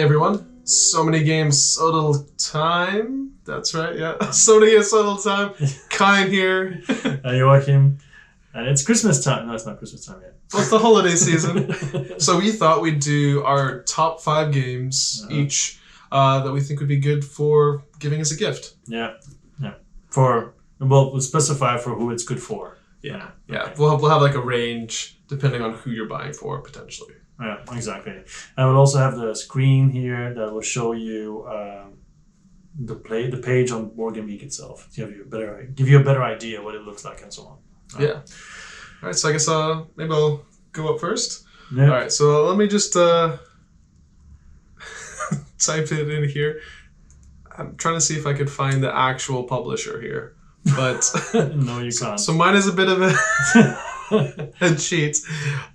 everyone. So many games, so little time. That's right, yeah. So many games, so little time. Kine here. Joachim. And it's Christmas time. No, it's not Christmas time yet. Well, it's the holiday season. So we thought we'd do our top 5 games each that we think would be good for giving as a gift. Yeah. We'll specify for who it's good for. Yeah. Okay. We'll have like a range depending on who you're buying for, potentially. Yeah, exactly. And we'll also have the screen here that will show you the page on Board Game Geek itself to give you a better idea what it looks like and so on. Yeah. All right. So I guess maybe I'll go up first. Yeah. All right. So let me just type it in here. I'm trying to see if I could find the actual publisher here, but no, you can't. So mine is a bit of a cheat.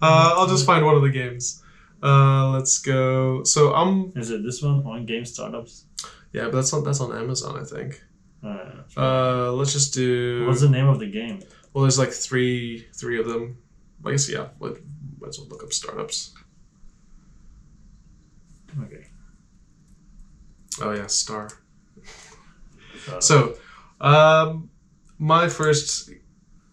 I'll just find one of the games. Let's go. So Is it this one on Game Startups? Yeah, but that's on Amazon, I think. Right. Let's just do. What's the name of the game? Well, there's like three of them. I guess yeah. Might as well look up startups. Okay. Oh yeah, Star. So, my first,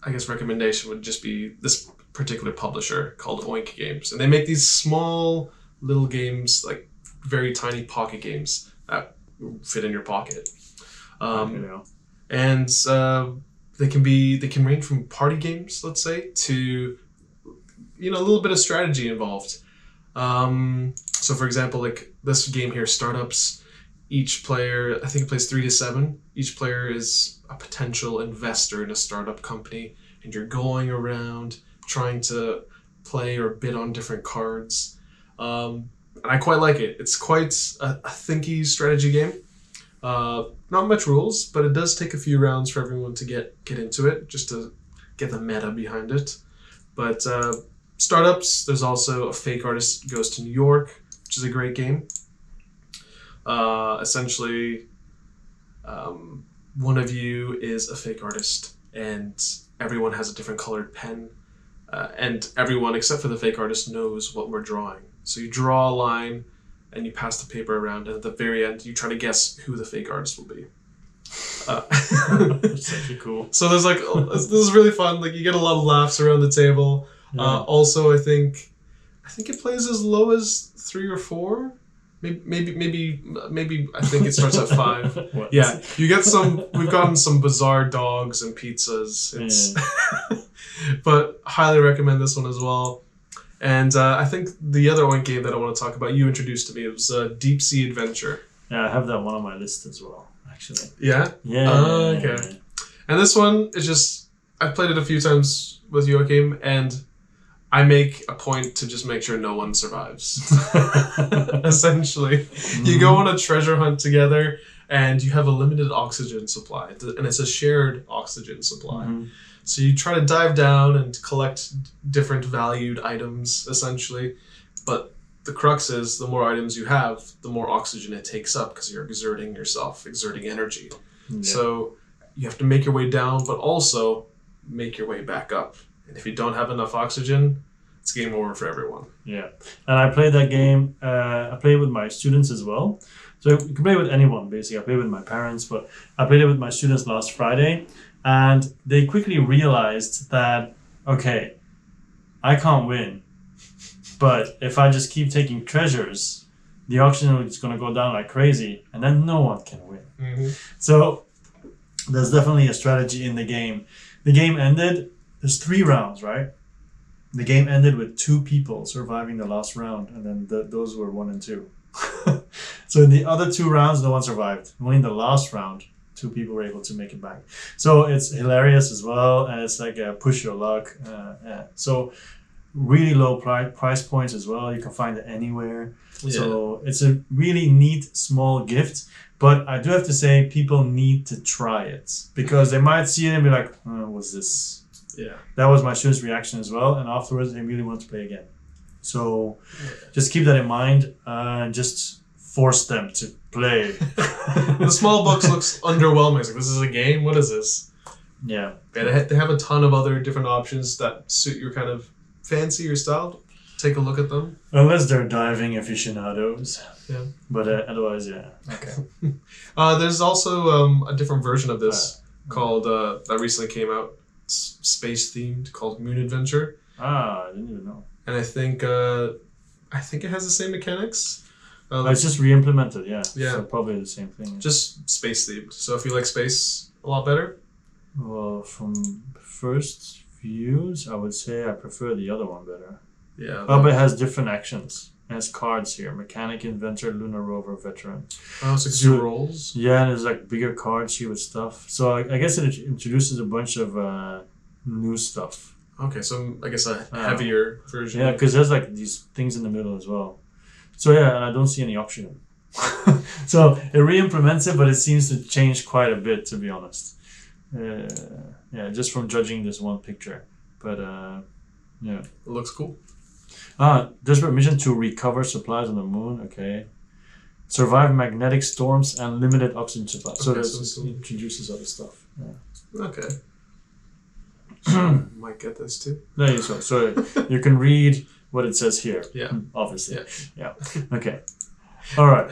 I guess, recommendation would just be this particular publisher called Oink Games, and they make these small little games, like very tiny pocket games that fit in your pocket. And they can range from party games, let's say, to a little bit of strategy involved. So, for example, like this game here, Startups. Each player, I think it plays 3 to 7. Each player is a potential investor in a startup company, and you're going around trying to play or bid on different cards. And I quite like it. It's quite a thinky strategy game. Not much rules, but it does take a few rounds for everyone to get into it, just to get the meta behind it. But Startups, there's also A Fake Artist Goes to New York, which is a great game. Essentially, one of you is a fake artist, and everyone has a different colored pen, and everyone except for the fake artist knows what we're drawing. So you draw a line, and you pass the paper around, and at the very end, you try to guess who the fake artist will be. That's actually cool. So there's like this is really fun. Like you get a lot of laughs around the table. Yeah. Also, I think it plays as low as 3 or 4. Maybe I think it starts at 5. What? Yeah, you get some. We've gotten some bizarre dogs and pizzas. But highly recommend this one as well. And I think the other Oink game that I want to talk about, you introduced to me, it was Deep Sea Adventure. Yeah, I have that one on my list as well, actually. Yeah? Yeah. Okay. And this one is just, I've played it a few times with Joachim, and I make a point to just make sure no one survives. Essentially. You go on a treasure hunt together, and you have a limited oxygen supply, and it's a shared oxygen supply. Mm-hmm. So you try to dive down and collect different valued items, essentially. But the crux is, the more items you have, the more oxygen it takes up, because you're exerting energy. Yeah. So you have to make your way down, but also make your way back up. And if you don't have enough oxygen, it's game over for everyone. Yeah. And I played that game, I played with my students as well. So you can play with anyone, basically. I played with my parents, but I played it with my students last Friday. And they quickly realized that, okay, I can't win. But if I just keep taking treasures, the oxygen is going to go down like crazy, and then no one can win. Mm-hmm. So there's definitely a strategy in the game. The game ended, there's 3 rounds, right? The game ended with 2 people surviving the last round, and then those were 1 and 2. So in the other 2 rounds, no one survived. Only in the last round, 2 people were able to make it back. So it's hilarious as well, and it's like a push your luck. So really low price points as well. You can find it anywhere. Yeah. So it's a really neat small gift. But I do have to say, people need to try it, because they might see it and be like, what's this? Yeah. That was my student's reaction as well. And afterwards, they really want to play again. So just keep that in mind, and just force them to play. The small box looks underwhelming. It's like, this is a game? What is this? Yeah. They have a ton of other different options that suit your kind of fancy or style. take a look at them. Unless they're diving aficionados. Yeah. But otherwise, yeah. Okay. There's also a different version of this called that recently came out. It's space themed, called Moon Adventure. I didn't even know. And I think it has the same mechanics. It's just re-implemented, yeah. Yeah. So probably the same thing. Just space themed. So if you like space a lot better. Well, from first views, I would say I prefer the other one better. Yeah. Oh, but it has different actions. It has cards here. Mechanic, Inventor, Lunar Rover, Veteran. Oh, so it's two roles? Yeah, and there's like bigger cards here with stuff. So I guess it introduces a bunch of new stuff. Okay, so I guess a heavier version. Yeah, because there's like these things in the middle as well. So yeah, and I don't see any option. So it re-implements it, but it seems to change quite a bit, to be honest. Yeah, just from judging this one picture. But yeah. It looks cool. Desperate mission to recover supplies on the moon. Okay. Survive magnetic storms and limited oxygen supply. So Okay, this introduces other stuff. Yeah. Okay. Might get this too. There you go. So you can read what it says here. Yeah. Obviously. Yeah. Okay. All right.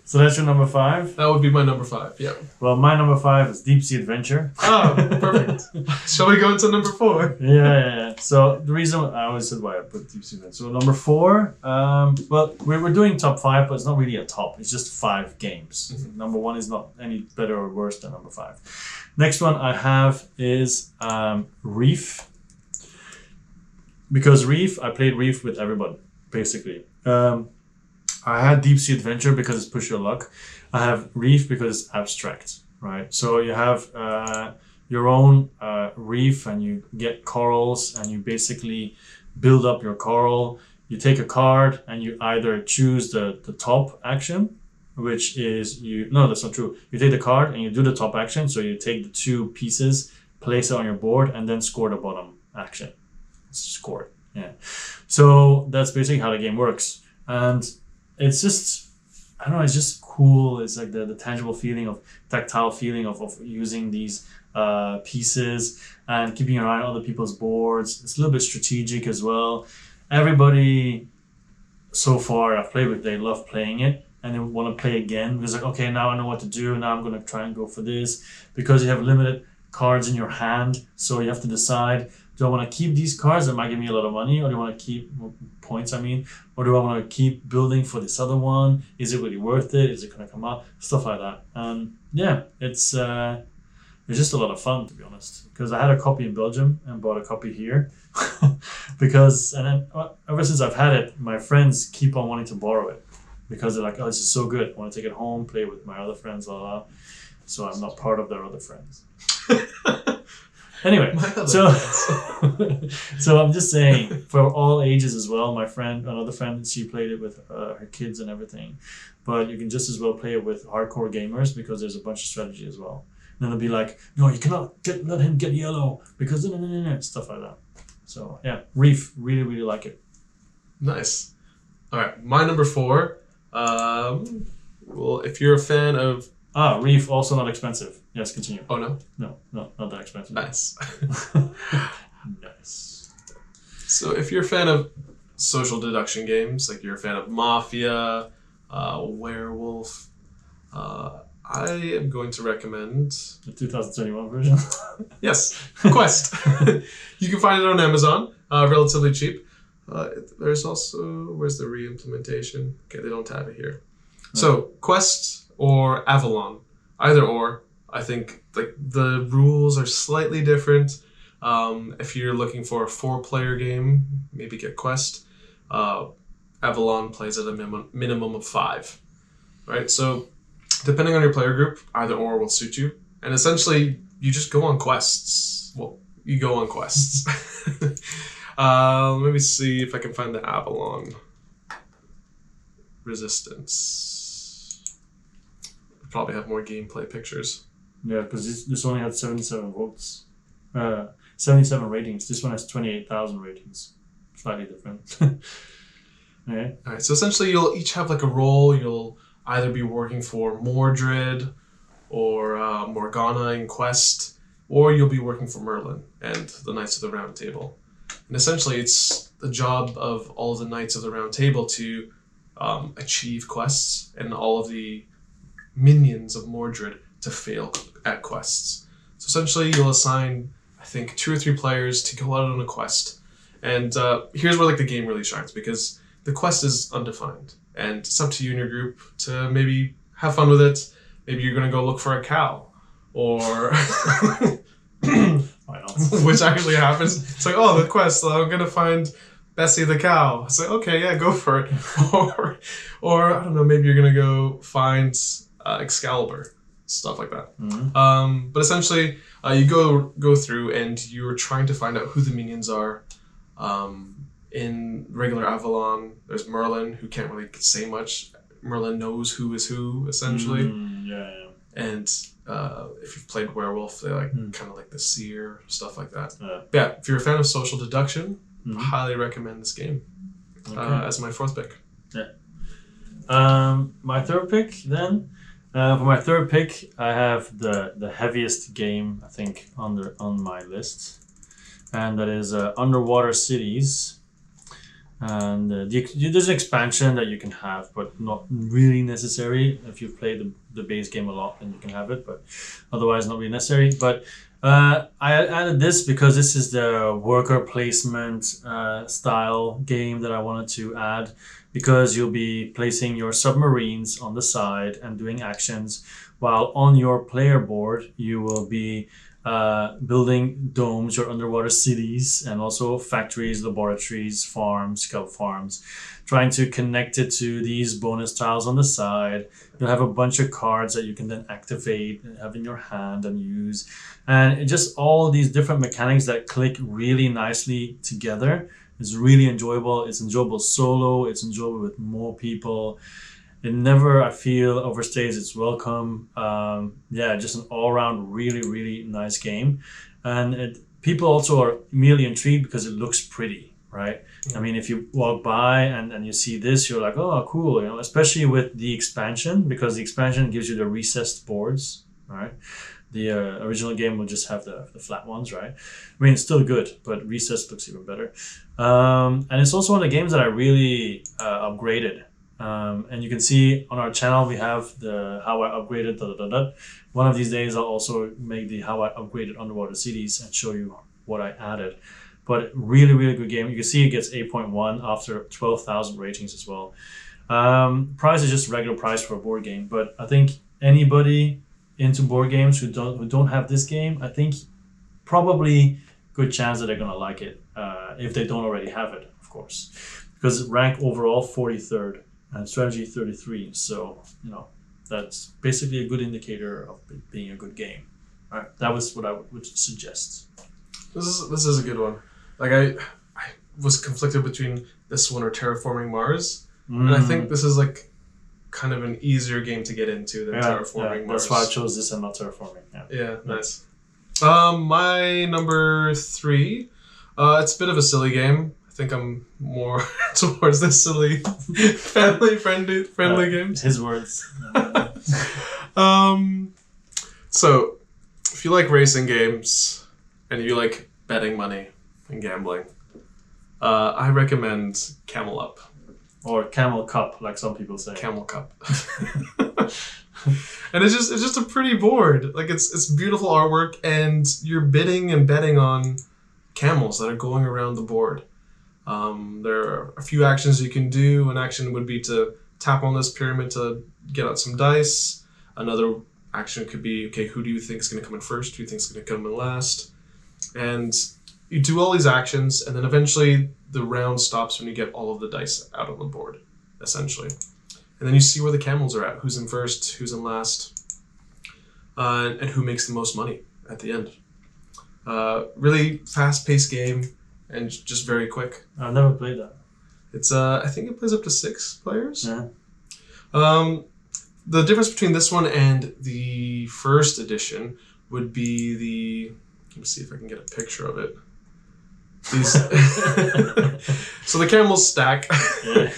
So that's your number 5. That would be my number 5. Yeah. Well, my number 5 is Deep Sea Adventure. Oh, perfect. Shall we go into number 4? Yeah. So the reason I always said why I put Deep Sea Adventure. So number 4. Well, we're doing top 5, but it's not really a top. It's just 5 games. Mm-hmm. Number 1 is not any better or worse than number 5. Next one I have is Reef. Because Reef, I played Reef with everybody, basically. I had Deep Sea Adventure because it's push your luck. I have Reef because it's abstract, right? So you have your own reef and you get corals and you basically build up your coral. You take a card and you either choose the top action, which is no, that's not true. You take the card and you do the top action. So you take the 2 pieces, place it on your board, and then score the bottom action. Score it, yeah. So that's basically how the game works. And it's just, I don't know, it's just cool. It's like the tangible feeling of, tactile feeling of using these pieces and keeping your eye on other people's boards. It's a little bit strategic as well. Everybody so far I've played with, they love playing it and they want to play again because like, okay, now I know what to do. Now I'm going to try and go for this because you have limited cards in your hand. So you have to decide, do I want to keep these cards that might give me a lot of money, or do I want to keep points, or do I want to keep building for this other one? Is it really worth it? Is it going to come up? Stuff like that. And yeah, it's just a lot of fun, to be honest, because I had a copy in Belgium and bought a copy here and then ever since I've had it, my friends keep on wanting to borrow it because they're like, oh, this is so good. I want to take it home, play with my other friends, blah, blah. So I'm not part of their other friends. Anyway, so I'm just saying, for all ages as well. My friend, another friend, she played it with her kids and everything. But you can just as well play it with hardcore gamers because there's a bunch of strategy as well. And then it'll be like, no, you cannot let him get yellow because stuff like that. So yeah, Reef, really, really like it. Nice. All right, my number 4. Well, if you're a fan of Reef, also not expensive. Yes, continue. Oh, no? No, not that expensive. Nice. Nice. So if you're a fan of social deduction games, like you're a fan of Mafia, Werewolf, I am going to recommend... The 2021 version? Yes, Quest. You can find it on Amazon, relatively cheap. There's also... Where's the re-implementation? Okay, they don't have it here. No. So, Quest or Avalon. Either or. I think like the rules are slightly different. If you're looking for a 4-player game, maybe get Quest. Avalon plays at a minimum of 5. Right? So depending on your player group, either or will suit you. And essentially, you just go on quests. Well, you go on quests. Let me see if I can find the Avalon Resistance. Probably have more gameplay pictures. Yeah, because this only had 77 votes. 77 ratings. This one has 28,000 ratings. Slightly different. Yeah. All right, so essentially you'll each have like a role. You'll either be working for Mordred or Morgana in Quest, or you'll be working for Merlin and the Knights of the Round Table. And And essentially, it's the job of all the Knights of the Round Table to achieve quests, and all of the minions of Mordred to fail at quests. So essentially, you'll assign, I think, 2 or 3 players to go out on a quest. And here's where like the game really shines, because the quest is undefined, and it's up to you and your group to maybe have fun with it. Maybe you're gonna go look for a cow, or Why not? which actually happens. It's like, oh, the quest, I'm gonna find Bessie the cow. It's like, okay, yeah, go for it. or I don't know, maybe you're gonna go find Excalibur, stuff like that. Mm-hmm. But essentially, you go through and you're trying to find out who the minions are. In regular Avalon, there's Merlin, who can't really say much. Merlin knows who is who, essentially. Yeah. And if you've played Werewolf, they kind of like the seer, stuff like that. Yeah. But yeah, if you're a fan of social deduction, highly recommend this game as my 4th pick. Yeah. My 3rd pick then. For my 3rd pick, I have the heaviest game I think on my list, and that is Underwater Cities. And there's an expansion that you can have, but not really necessary. If you've played the base game a lot, then you can have it, but otherwise not really necessary. But I added this because this is the worker placement style game that I wanted to add, because you'll be placing your submarines on the side and doing actions, while on your player board you will be building domes or underwater cities, and also factories, laboratories, farms, kelp farms, trying to connect it to these bonus tiles on the side. You'll have a bunch of cards that you can then activate and have in your hand and use. And it just all these different mechanics that click really nicely together. It's really enjoyable. It's enjoyable solo. It's enjoyable with more people. It never, I feel, overstays its welcome. Just an all-around really, really nice game. And people also are immediately intrigued because it looks pretty, right? I mean, if you walk by and you see this, you're like, oh, cool, especially with the expansion, because the expansion gives you the recessed boards, right? The original game will just have the flat ones, right? I mean, it's still good, but recessed looks even better. And it's also one of the games that I really upgraded. And you can see on our channel we have the how I upgraded One of these days I'll also make the how I upgraded Underwater Cities and show you what I added. But really, really good game. You can see it gets 8.1 after 12,000 ratings as well. Price is just regular price for a board game, but I think anybody into board games who don't have this game, I think probably good chance that they're gonna like it if they don't already have it, of course, because rank overall 43rd. And strategy 33, so that's basically a good indicator of it being a good game. All right, that was what I would suggest. This is a good one. Like I was conflicted between this one or Terraforming Mars, and I think this is like kind of an easier game to get into than Terraforming Mars. That's why I chose this and not Terraforming. Yeah, nice. My number 3, it's a bit of a silly game. I think I'm more towards the silly, friendly games. His words. So, if you like racing games and you like betting money and gambling, I recommend Camel Up. Or Camel Cup, like some people say. Camel Cup. And it's just a pretty board. Like it's beautiful artwork, and you're bidding and betting on camels that are going around the board. There are a few actions you can do. An action would be to tap on this pyramid to get out some dice. Another action could be, okay, who do you think is going to come in first? Who do you think is going to come in last? And you do all these actions, and then eventually the round stops when you get all of the dice out on the board, essentially. And then you see where the camels are at, who's in first, who's in last, and who makes the most money at the end. Really fast-paced game. And just very quick. I've never played that. It's I think it plays up to 6 players. Yeah. The difference between this one and the first edition would be let me see if I can get a picture of it. These so the camels stack. Yeah.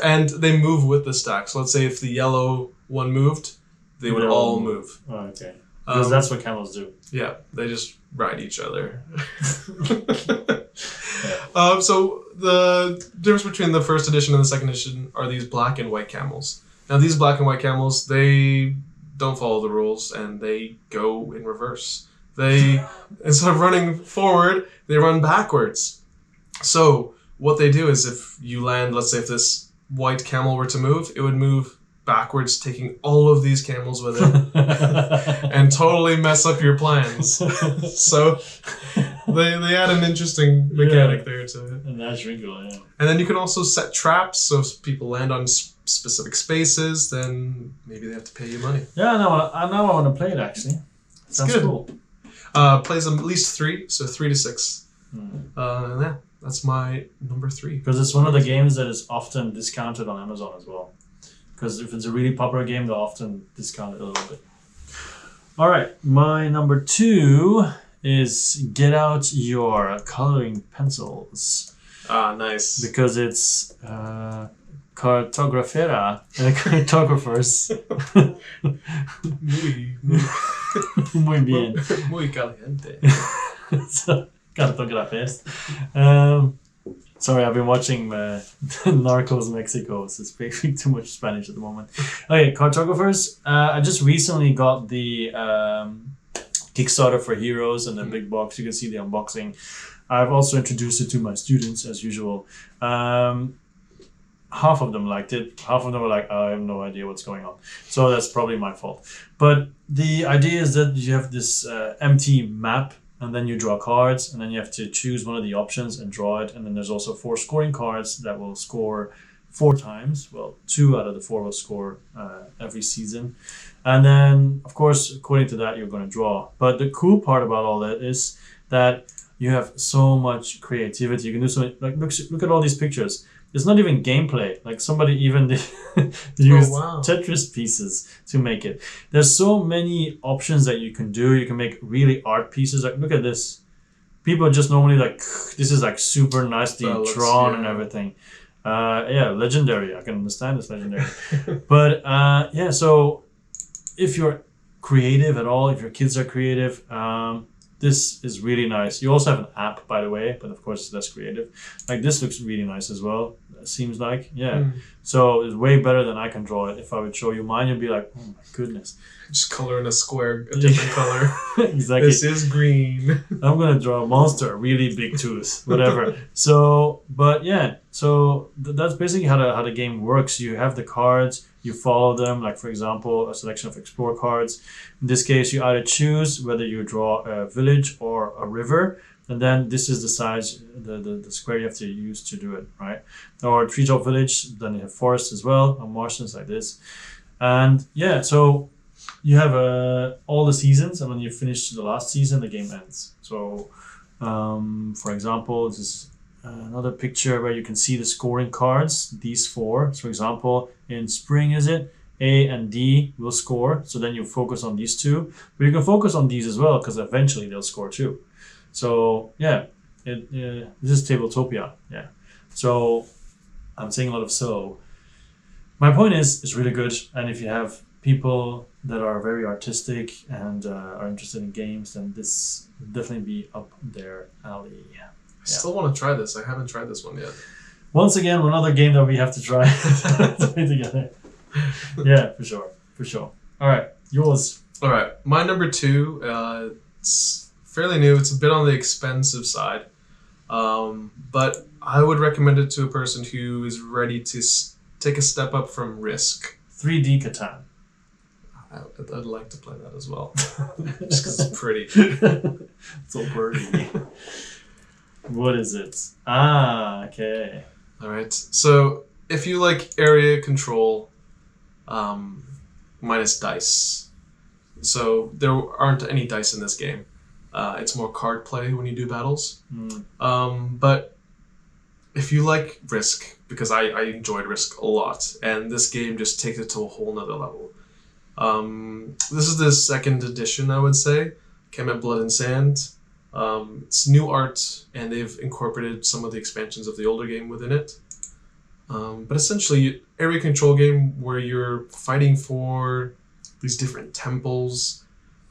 And they move with the stack. So let's say if the yellow one moved, they would all move. Oh, okay. Because that's what camels do. Yeah, they just ride each other. So the difference between the first edition and the second edition are these black and white camels. Now these black and white camels, they don't follow the rules and they go in reverse. They, instead of running forward, they run backwards. So what they do is if you land, let's say if this white camel were to move, it would move backwards, taking all of these camels with it and totally mess up your plans. So they add an interesting mechanic there to it. A nice wrinkle, yeah. And then you can also set traps, so if people land on specific spaces, then maybe they have to pay you money. Yeah, now I want to play it actually. Sounds good. cool. Plays at least 3, so 3 to 6. Yeah, that's my number 3. Because it's one of the games that is often discounted on Amazon as well. Because if it's a really popular game, they'll often discount it a little bit. All right, my number 2 is get out your coloring pencils. Ah, nice. Because it's cartografera and cartographers. Muy bien. Muy caliente. So, cartografers. Sorry, I've been watching Narcos Mexico, so speaking too much Spanish at the moment. Okay, cartographers. I just recently got the Kickstarter for Heroes and the big box. You can see the unboxing. I've also introduced it to my students as usual. Half of them liked it. Half of them were like, I have no idea what's going on. So that's probably my fault. But the idea is that you have this empty map, and then you draw cards, and then you have to choose one of the options and draw it. And then there's also 4 scoring cards that will score 4 times. Well, 2 out of the 4 will score every season. And then, of course, according to that, you're going to draw. But the cool part about all that is that you have so much creativity. You can do something like look at all these pictures. It's not even gameplay. Like somebody even used Tetris pieces to make it. There's so many options that you can do. You can make really art pieces. Like look at this. People just normally like this is like super nicely drawn and everything. Yeah, legendary. I can understand it's legendary. But yeah, so if you're creative at all, if your kids are creative, this is really nice. You also have an app, by the way, but of course it's less creative. Like this looks really nice as well. It seems like, yeah. So it's way better than I can draw it. If I would show you mine, you'd be like, oh my goodness. Just color in a square, a different color. Exactly. This is green. I'm gonna draw a monster, a really big tooth, whatever. So, but yeah, so that's basically how the game works. You have the cards, you follow them. Like for example, a selection of explore cards. In this case, you either choose whether you draw a village or a river, and then this is the size, the square you have to use to do it, right? Or treetop village. Then you have forest as well, or marshlands like this, and yeah, so. You have all the seasons, and when you finish the last season, the game ends. So, for example, this is another picture where you can see the scoring cards, these 4. So, for example, in spring, is it? A and D will score, so then you focus on these 2. But you can focus on these as well, because eventually they'll score too. So, yeah, this is Tabletopia, yeah. So, I'm saying a lot of so. My point is, it's really good, and if you have people that are very artistic and are interested in games, then this will definitely be up their alley. Yeah. I still want to try this. I haven't tried this one yet. Once again, another game that we have to try to play together. Yeah, for sure. All right, yours. All right, my number 2. It's fairly new. It's a bit on the expensive side, but I would recommend it to a person who is ready to take a step up from Risk. 3D Catan. I'd like to play that as well, just because it's pretty. It's so pretty. What is it? Ah, okay. All right. So if you like area control, minus dice. So there aren't any dice in this game. It's more card play when you do battles. But if you like Risk, because I enjoyed Risk a lot, and this game just takes it to a whole nother level. This is the 2nd edition, I would say. Came at Blood and Sand. It's new art, and they've incorporated some of the expansions of the older game within it. But essentially, area control game where you're fighting for these different temples.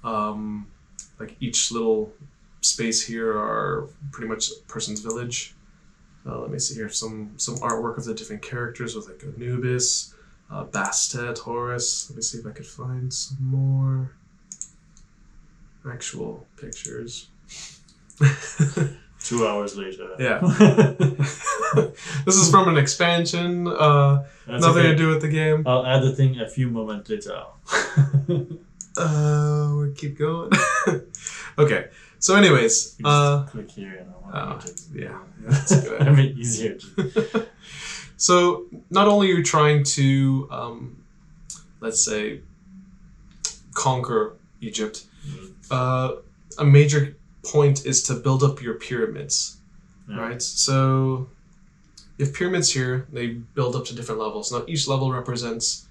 Like each little space here are pretty much a person's village. Let me see here some artwork of the different characters with like Anubis, Bastet, Horus. Let me see if I could find some more actual pictures. 2 hours later. Yeah. This is from an expansion. Nothing to do with the game. I'll add the thing a few moments later. We'll keep going. Okay. So anyways, You just click here and I'll yeah, that's a good idea. a bit easier. So not only are you trying to, let's say, conquer Egypt, a major point is to build up your pyramids, right? So you have pyramids here. They build up to different levels. Now each level represents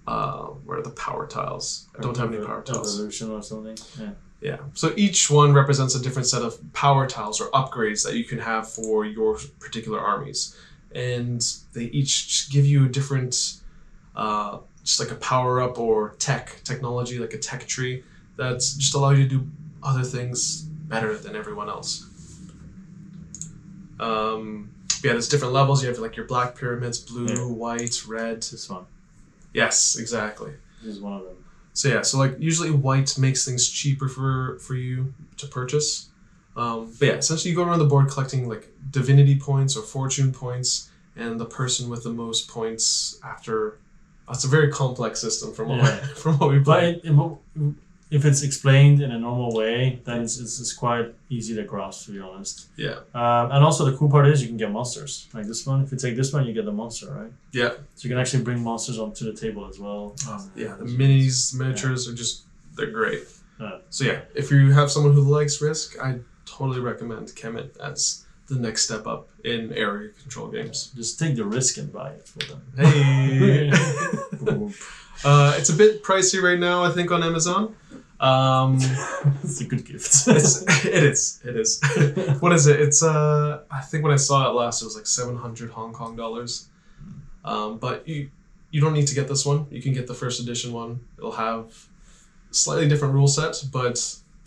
where are the power tiles? I don't have any power tiles. Evolution or something. Yeah. Yeah. So each one represents a different set of power tiles or upgrades that you can have for your particular armies. And they each give you a different, just like a power up or technology, like a tech tree that's just allow you to do other things better than everyone else. Yeah, there's different levels. You have like your black pyramids, blue, white, red. This one. Yes, exactly. This is one of them. So yeah, so like usually white makes things cheaper for you to purchase. But yeah, essentially you go around the board collecting like divinity points or fortune points, and the person with the most points after. It's a very complex system from what we play. But if it's explained in a normal way, then it's quite easy to grasp, to be honest. Yeah. And also the cool part is you can get monsters like this one. If you take this one, you get the monster, right? Yeah. So you can actually bring monsters onto the table as well. Yeah, the minis, the miniatures are they're great. Yeah. So yeah, if you have someone who likes Risk, I totally recommend Kemet as the next step up in area control games. Just take the risk and buy it for them. Hey. It's a bit pricey right now, I think, on Amazon. It's a good gift. It is. What is it? It's I think when I saw it last, it was like 700 Hong Kong dollars. But you don't need to get this one. You can get the first edition one. It'll have slightly different rule set, but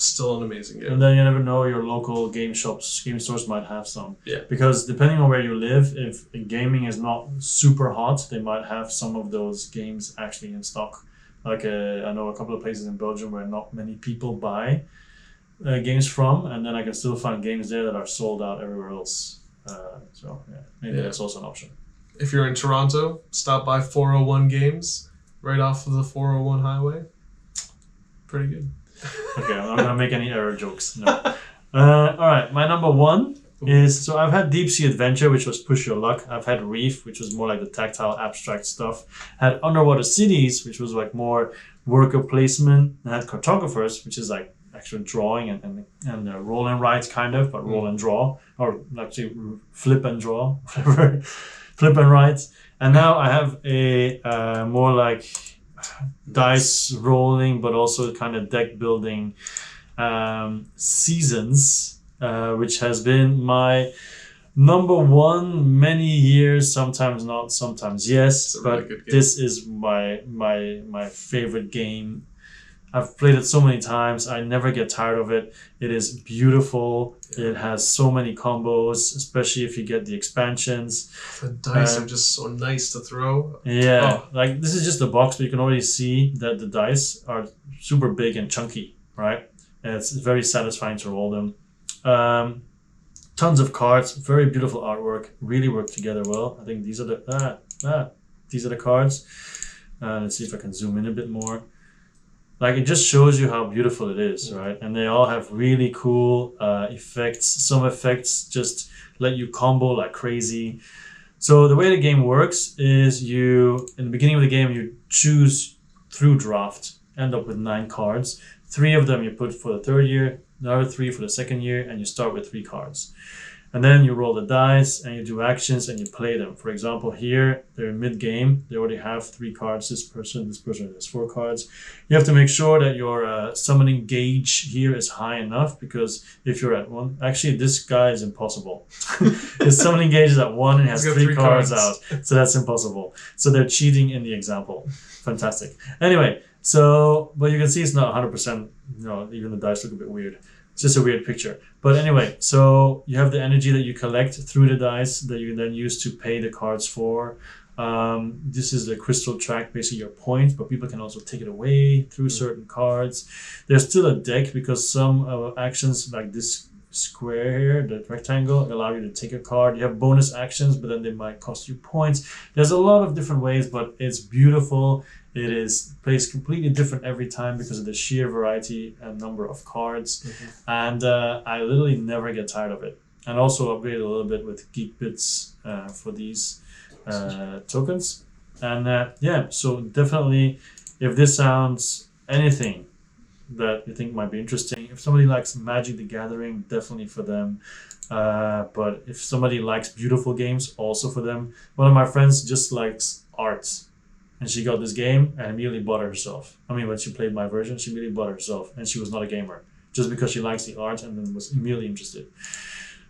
still an amazing game. And then you never know, your local game stores might have some. Yeah. Because depending on where you live, if gaming is not super hot, they might have some of those games actually in stock. Like I know a couple of places in Belgium where not many people buy games from, and then I can still find games there that are sold out everywhere else. So yeah, maybe that's also an option. If you're in Toronto, stop by 401 Games, right off of the 401 highway. Pretty good. Okay, I'm not gonna make any error jokes. No. All right, my number one is, so I've had Deep Sea Adventure, which was push your luck. I've had Reef, which was more like the tactile abstract stuff. I had Underwater Cities, which was like more worker placement. I had Cartographers, which is like actual drawing and roll and write kind of, but roll and draw, or actually flip and draw, whatever, flip and write. And now I have a more like dice rolling, but also kind of deck building Seasons, which has been my number one many years, sometimes not, sometimes yes, but really this is my favorite game. I've played it so many times. I never get tired of it. It is beautiful. Yeah. It has so many combos, especially if you get the expansions. The dice are just so nice to throw. Yeah, like this is just a box, but you can already see that the dice are super big and chunky, right? And it's very satisfying to roll them. Tons of cards, very beautiful artwork, really work together well. I think these are the cards. Let's see if I can zoom in a bit more. Like, it just shows you how beautiful it is, right? And they all have really cool effects. Some effects just let you combo like crazy. So the way the game works is in the beginning of the game, you choose through draft, end up with 9 cards. 3 of them you put for the third year, the other 3 for the second year, and you start with 3 cards. And then you roll the dice and you do actions and you play them. For example, here, they're mid-game. They already have 3 cards. This person has 4 cards. You have to make sure that your summoning gauge here is high enough, because if you're at 1... Actually, this guy is impossible. His summoning gauge is at 1 and has 3 cards out. So that's impossible. So they're cheating in the example. Fantastic. Anyway, So, but you can see it's not 100%. Even the dice look a bit weird. It's just a weird picture. But anyway, so you have the energy that you collect through the dice that you then use to pay the cards for. This is the crystal track, basically your points, but people can also take it away through certain cards. There's still a deck because some actions like this square here, the rectangle, allow you to take a card. You have bonus actions, but then they might cost you points. There's a lot of different ways, but it's beautiful. It is plays completely different every time because of the sheer variety and number of cards. And I literally never get tired of it. And also upgraded a little bit with Geek Bits for these tokens. And so definitely, if this sounds anything that you think might be interesting, if somebody likes Magic the Gathering, definitely for them. But if somebody likes beautiful games, also for them. One of my friends just likes art, and she got this game and immediately bought it herself. I mean, when she played my version, she immediately bought it herself, and she was not a gamer, just because she likes the art and then was immediately interested.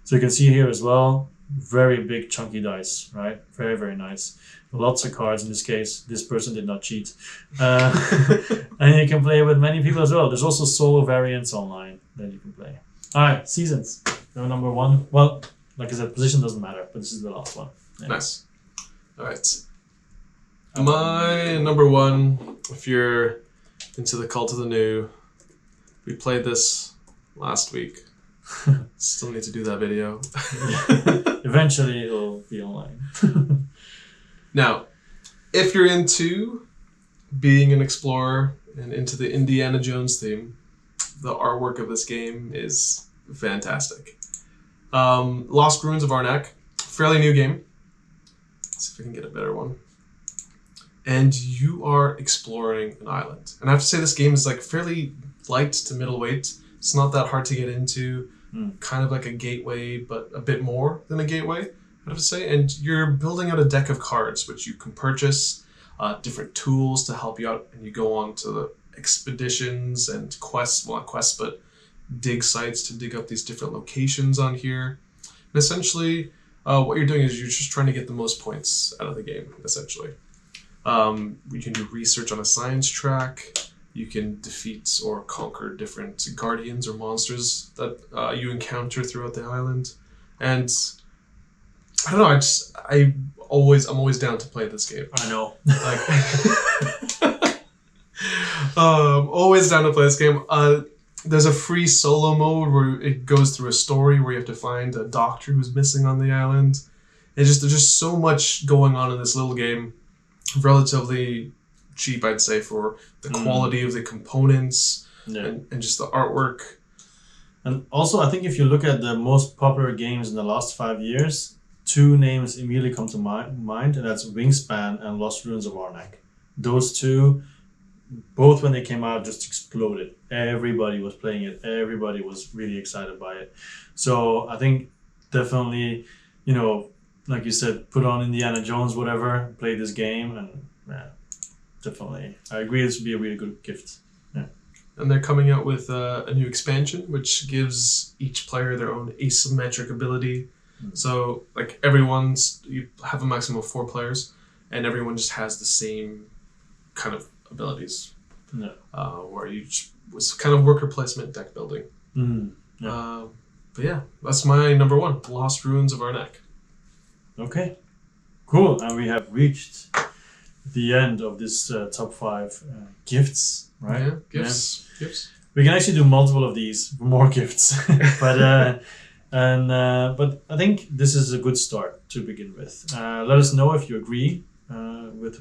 So you can see here as well, very big chunky dice, right? Very, very nice. Lots of cards in this case. This person did not cheat. And you can play with many people as well. There's also solo variants online that you can play. All right, seasons. Number one. Well, like I said, position doesn't matter, but this is the last one. Yeah. Nice. All right. My number one, if you're into the Cult of the New, we played this last week. Still need to do that video. Eventually it'll be online. Now, if you're into being an explorer and into the Indiana Jones theme, the artwork of this game is fantastic. Lost Ruins of Arnak, fairly new game. Let's see if I can get a better one. And you are exploring an island. And I have to say this game is like fairly light to middleweight. It's not that hard to get into. Kind of like a gateway, but a bit more than a gateway, I have to say. And you're building out a deck of cards, which you can purchase, different tools to help you out. And you go on to the expeditions and quests, well, not quests, but dig sites to dig up these different locations on here. And essentially, what you're doing is you're just trying to get the most points out of the game, essentially. You can do research on a science track. You can defeat or conquer different guardians or monsters that you encounter throughout the island. And I don't know, I'm always down to play this game. I know. Always down to play this game. There's a free solo mode where it goes through a story where you have to find a doctor who's missing on the island. There's just so much going on in this little game. Relatively cheap, I'd say, for the quality of the components and just the artwork. And also, I think if you look at the most popular games in the last 5 years, two names immediately come to mind, and that's Wingspan and Lost Ruins of Arnak. Those two, both when they came out, just exploded. Everybody was playing it. Everybody was really excited by it. So I think definitely, like you said, put on Indiana Jones, whatever, play this game, and definitely. I agree this would be a really good gift. Yeah. And they're coming out with a new expansion, which gives each player their own asymmetric ability. So, like, you have a maximum of 4 players, and everyone just has the same kind of abilities. Yeah. Where was kind of worker placement deck building. Yeah. But yeah, that's my number one, Lost Ruins of Arnak. Okay, cool. And we have reached the end of this top 5 gifts, right? Yeah, gifts. We can actually do multiple of these, more gifts, but I think this is a good start to begin with. Let us know if you agree with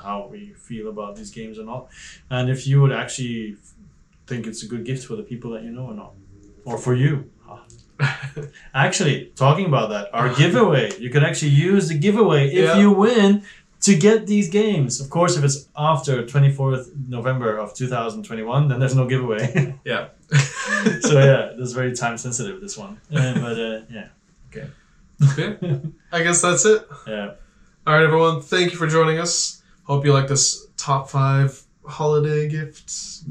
how we feel about these games or not, and if you would actually think it's a good gift for the people that you know or not, or for you. Actually, talking about that, our giveaway, you can actually use the giveaway if you win to get these games. Of course, if it's after 24th November of 2021, then there's no giveaway. Yeah. So yeah, this is very time sensitive, this one. Okay. I guess that's it. Yeah. All right, everyone. Thank you for joining us. Hope you like this top 5 holiday gifts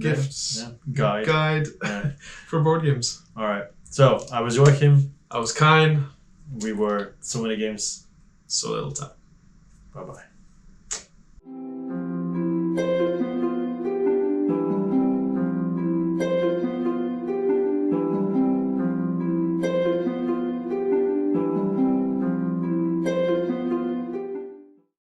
guide for board games. All right. So I was Joachim. I was Kine. We were So Many Games. So Little Time. Bye-bye.